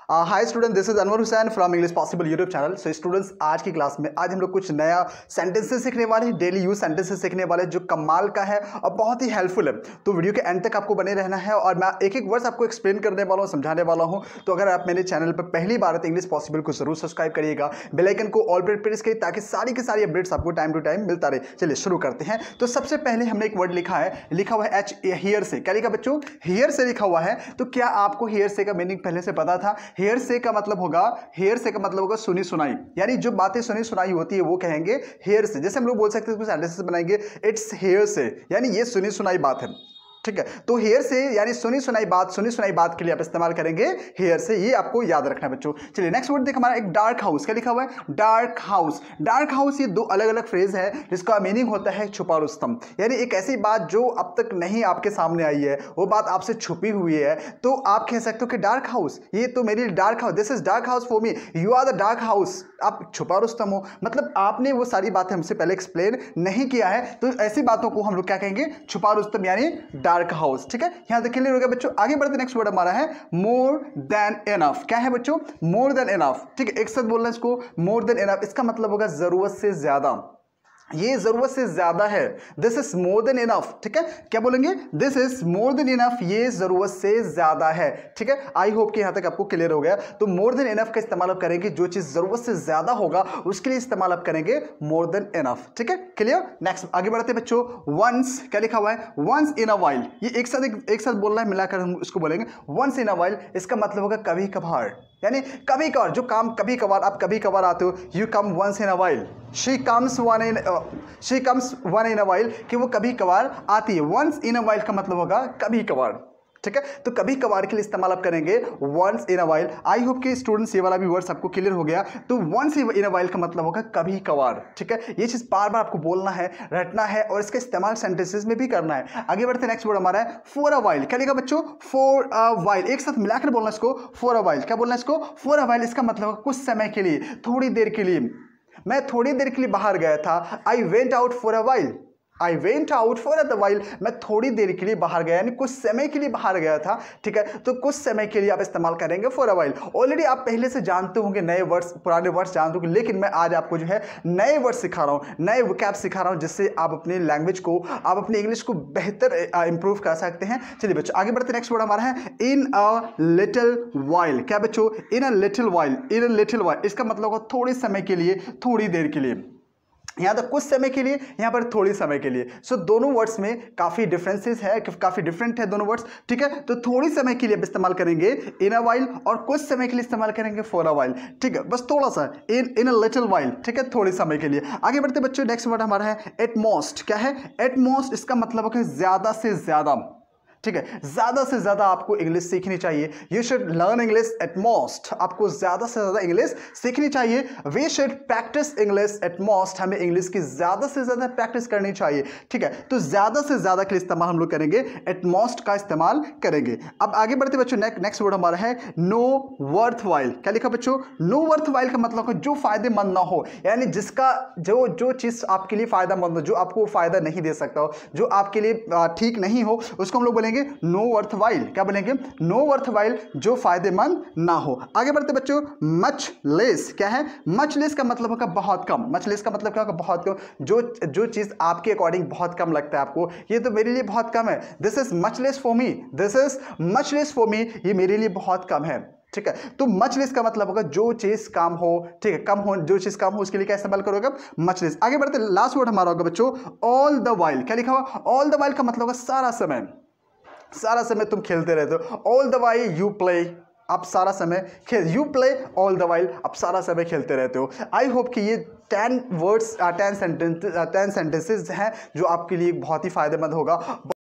Hi student, this is Anwar Hussain from English possible YouTube channel. So students, आज की class में आज हम लोग कुछ नया सेंटेंसेस सीखने वाले हैं, डेली यूज सेंटेंसेस सीखने वाले हैं जो कमाल का है और बहुत ही हेल्पफुल है। तो वीडियो के एंड तक आपको बने रहना है और मैं एक एक वर्ड्स आपको एक्सप्लेन करने वाला हूँ, समझाने वाला हूँ। तो अगर आप मेरे चैनल पर पहली बार है तो इंग्लिश पॉसिबल को जरूर सब्सक्राइब करिएगा, बेल आइकन को ऑल पर प्रेस करिए ताकि सारी की सारी अपडेट्स आपको टाइम टू टाइम मिलता रहे। चलिए शुरू करते हैं। तो सबसे पहले हमने एक वर्ड लिखा हुआ है एच, हियर से। क्या लिखा बच्चों? हियर से लिखा हुआ है। तो क्या आपको हियर से का मीनिंग पहले से पता था? हियर से का मतलब होगा सुनी सुनाई, यानी जो बातें सुनी सुनाई होती है वो कहेंगे हेयर से। जैसे हम लोग बोल सकते हैं, कुछ सेंटेंसेस बनाएंगे, इट्स हेयर से, यानी ये सुनी सुनाई बात है। ठीक है, तो हेयर से यानी सुनी सुनाई बात के लिए आप इस्तेमाल करेंगे हेयर से। ये आपको याद रखना है बच्चों। चलिए नेक्स्ट वर्ड देख, हमारा एक डार्क हाउस। क्या लिखा हुआ है? Dark house. डार्क हाउस ये दो अलग अलग फ्रेज है जिसका मीनिंग होता है छुपा रुस्तम, यानी एक ऐसी बात जो अब तक नहीं आपके सामने आई है, वो बात आपसे छुपी हुई है। तो आप कह सकते हो कि डार्क हाउस, ये तो मेरी dark house, this is dark house for me, you are the dark house. आप छुपा रुस्तम हो, मतलब आपने वो सारी बातें हमसे पहले एक्सप्लेन नहीं किया है, तो ऐसी बातों को हम लोग क्या कहेंगे? छुपा रुस्तम यानी डार्क हाउस। ठीक है, यहां तक क्लियर हो गया बच्चों। आगे बढ़ते, नेक्स्ट वर्ड हमारा है मोर देन इनफ। क्या है बच्चों? More than enough. ठीक है, एक साथ बोलना इसको, मोर देन इनफ। इसका मतलब होगा जरूरत से ज्यादा, ये जरूरत से ज्यादा है। This is more than enough. ठीक है, क्या बोलेंगे? This is more than enough, ये जरूरत से ज्यादा है। ठीक है, आई होप कि यहां तक आपको क्लियर हो गया। तो मोर देन इनफ का इस्तेमाल आप करेंगे, जो चीज जरूरत से ज्यादा होगा उसके लिए इस्तेमाल आप करेंगे मोर देन इनफ। ठीक है, क्लियर। नेक्स्ट आगे बढ़ते बच्चों, वंस। क्या लिखा हुआ है? Once in a while. ये एक साथ बोलना है, मिलाकर हम इसको बोलेंगे वंस इन अ वाइल। इसका मतलब होगा कभी कभार, यानी कभी कभार, जो काम कभी कभार, आप कभी कभार आते हो, you come once in a while. She comes one in a while, कि वो कभी कभार आती है। वंस इन अ वाइल का मतलब होगा कभी कभार। ठीक है, तो कभी कभार के लिए इस्तेमाल आप करेंगे once in a while. I hope कि स्टूडेंट्स ये वाला भी वर्ड्स आपको क्लियर हो गया। तो वंस इन अ वाइल का मतलब होगा कभी कभार। ठीक है, ये चीज बार बार आपको बोलना है, रटना है और इसका इस्तेमाल सेंटेंसेस में भी करना है। आगे बढ़ते, नेक्स्ट वर्ड हमारा है फॉर अ वाइल। क्या लिखा बच्चों? For a while. एक साथ मिलाकर बोलना इसको, फॉर अ वाइल। क्या बोलना है इसको? For a while. इसका मतलब होगा कुछ समय के लिए, थोड़ी देर के लिए। मैं थोड़ी देर के लिए बाहर गया था, I went out for a while. I went out for a while, मैं थोड़ी देर के लिए बाहर गया, यानी कुछ समय के लिए बाहर गया था। ठीक है, तो कुछ समय के लिए आप इस्तेमाल करेंगे फॉर अ वाइल। ऑलरेडी आप पहले से जानते होंगे नए वर्ड्स, पुराने वर्ड्स जानते होंगे, लेकिन मैं आज आपको जो है नए वर्ड्स सिखा रहा हूँ, नए वोकैब सिखा रहा हूँ, जिससे आप अपनी लैंग्वेज को, आप अपनी इंग्लिश को बेहतर इंप्रूव कर सकते हैं। चलिए बच्चों आगे बढ़ते, नेक्स्ट वर्ड हमारा है इन अ लिटिल वाइल। क्या बच्चों? In a little while. In a little while, इसका मतलब होगा थोड़े समय के लिए, थोड़ी देर के लिए। यहाँ तो कुछ समय के लिए, यहाँ पर थोड़ी समय के लिए। सो दोनों वर्ड्स में काफी डिफरेंसेस है, काफी डिफरेंट है दोनों वर्ड्स। ठीक है, तो थोड़ी समय के लिए आप इस्तेमाल करेंगे इन अ वाइल और कुछ समय के लिए इस्तेमाल करेंगे फॉर अ वाइल। ठीक है, बस थोड़ा सा, इन अ लिटिल वाइल। ठीक है, थोड़े समय के लिए। आगे बढ़ते बच्चों, नेक्स्ट वर्ड हमारा है एट मोस्ट। क्या है? एट मोस्ट, इसका मतलब है ज्यादा से ज्यादा। ठीक है, ज्यादा से ज्यादा आपको इंग्लिश सीखनी चाहिए। You should learn English at most, आपको ज्यादा से ज्यादा इंग्लिश सीखनी चाहिए। We should practise English at most, हमें इंग्लिश की ज्यादा से ज्यादा प्रैक्टिस करनी चाहिए। ठीक है, तो ज्यादा से ज्यादा के लिए इस्तेमाल हम लोग करेंगे एट मोस्ट का इस्तेमाल करेंगे। अब आगे बढ़ते बच्चों, नेक्स्ट वर्ड हमारा है नो वर्थ वाइल। क्या लिखा बच्चों? नो वर्थ वाइल का मतलब है जो फायदेमंद ना हो, यानी जिसका जो चीज आपके लिए फायदेमंद हो, जो आपको फायदा नहीं दे सकता हो, जो आपके लिए ठीक नहीं हो, उसको हम लोग बोलेंगे नो वर्थ वाइल। क्या बोलेंगे? नो वर्थ वाइल, जो फायदेमंद ना हो। आगे बढ़ते बच्चों, मच लेस। क्या है? मच लेस का मतलब होगा बहुत कम। मच लेस का मतलब क्या होगा? बहुत कम। जो चीज आपके अकॉर्डिंग बहुत कम लगता है आपको, ये तो मेरे लिए बहुत कम है, this is much less for me, this is much less for me, ये मेरे लिए बहुत कम है। ठीक है, तो मच लेस का मतलब होगा जो चीज कम हो। ठीक है, कम हो, जो चीज कम हो उसके लिए क्या इस्तेमाल करोगे? Much less. आगे बढ़ते, लास्ट वर्ड हमारा होगा बच्चों ऑल द वाइल। क्या लिखा हुआ? ऑल द वाइल का मतलब होगा सारा समय। सारा समय तुम खेलते रहते हो, all the while you play, आप सारा समय खेल, you play all the while, आप सारा समय खेलते रहते हो। आई होप कि ये 10 वर्ड्स 10 सेंटेंसेस हैं जो आपके लिए बहुत ही फायदेमंद होगा।